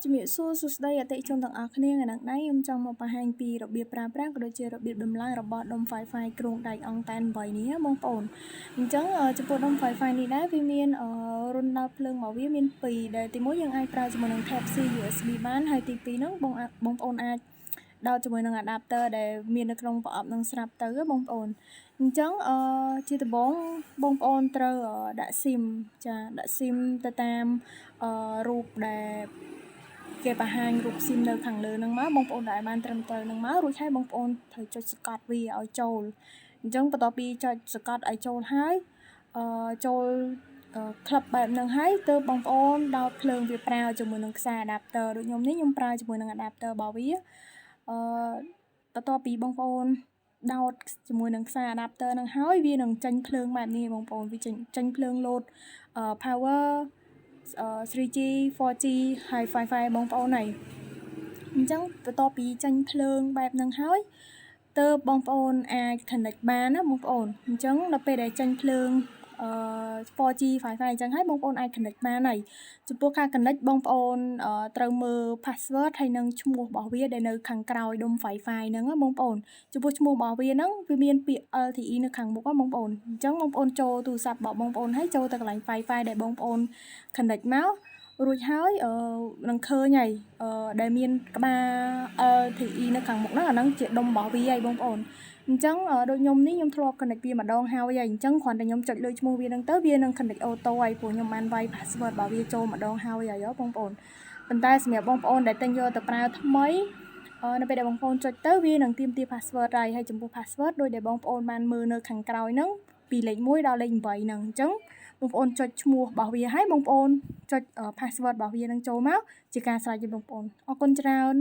ជំរាបសួរសួស្តីអតិថិជនទាំងអស់គ្នាថ្ងៃនេះខ្ញុំចង់មកបង្ហាញពីរបៀបប្រើប្រាស់ក៏ដូចជារបៀបដំឡើងរបស់ដុំ Wi-Fi គ្រឿងដែកអង្គតែន8នេះបងប្អូនអញ្ចឹងចំពោះដុំ Wi-Fi នេះដែរវាមានរុនដោតភ្លើងរបស់វាមាន2ដែលទី1យើងអាចប្រើជាមួយនឹង Type C USB បានហើយទី2ហ្នឹងបងប្អូនអាចដោតជាមួយនឹង adapter ដែលមាននៅក្នុងប្រអប់នឹងស្រាប់ទៅបងប្អូនអញ្ចឹងជាដំបូងបងប្អូនត្រូវដាក់ SIM ចាដាក់ SIM ទៅតាមរូបដែលគេបង្ហាញរូប SIM នៅខាងលើហ្នឹងមកបងប្អូនដែលបានត្រឹមត្រូវហ្នឹងមករួចហើយបងប្អូនត្រូវចុចសង្កត់វាឲ្យចូលអញ្ចឹងបន្ទាប់ពីចុចសង្កត់ឲ្យចូលហើយចូលក្លឹបបែបហ្នឹងហើយទើបបងប្អូនដោតភ្លើងវាប្រើជាមួយនឹងខ្សែ adapter ដូចខ្ញុំនេះខ្ញុំប្រើជាមួយនឹង adapter របស់វាបន្ទាប់ពីបងប្អូនដោតជាមួយនឹងខ្សែ adapter ហ្នឹងហើយវានឹងចេញភ្លើងបែបនេះបងប្អូនវាចេញភ្លើង load power 3G 4G ហើយ Wi-Fi បងប្អូនហើយអញ្ចឹងបន្ទាប់ពីចេញភ្លើងបែបហ្នឹងហើយទើបបងប្អូនអាច connect បានណាបងប្អូនអញ្ចឹងដល់ពេលដែលចេញភ្លើង4G Wi-Fi អញ្ចឹងហើយបងប្អូនអាច connect បានហើយចំពោះការ connect បងប្អូនត្រូវមើល password ហើយនិងឈ្មោះរបស់វាដែលនៅខាងក្រោយដុំ Wi-Fi ហ្នឹងបងប្អូនចំពោះឈ្មោះរបស់វាហ្នឹងវាមានពាក្យ LTE នៅខាងមុខបងប្អូនអញ្ចឹងបងប្អូនចូលទូរស័ព្ទរបស់បងប្អូនហើយចូលទៅកន្លែង Wi-Fi ដែលបងប្អូន connect មករួចហើយនឹងឃើញហើយដែលមានក្បាល LTE នៅខាងមុខហ្នឹងអាហ្នឹងជាដុំរបស់វាហើយបងប្អូនអញ្ចឹងដូចខ្ញុំនេះខ្ញុំធ្លាប់ connect វាម្ដងហើយអញ្ចឹងគ្រាន់តែខ្ញុំចុចលើឈ្មោះវាហ្នឹងទៅវានឹង connect auto ហើយព្រោះខ្ញុំបានវាយ password របស់វាចូលម្ដងហើយបងប្អូនប៉ុន្តែសម្រាប់បងប្អូនដែលទិញយកទៅប្រើថ្មីនៅពេលដែលបងប្អូនចុចទៅវានឹងទាមទារ password ហើយចំពោះ password ដូចដែលបងប្អូនបានមើលនៅខាងក្រោយហ្នឹងពីលេខ1ដល់លេខ8ហ្នឹងអញ្ចឹងបងប្អូនចុចឈ្មោះរបស់វាហើយបងប្អូនចុច password របស់វានឹងចូលមកជាការស្រេចទេបងប្អូនអរគុណច្រើន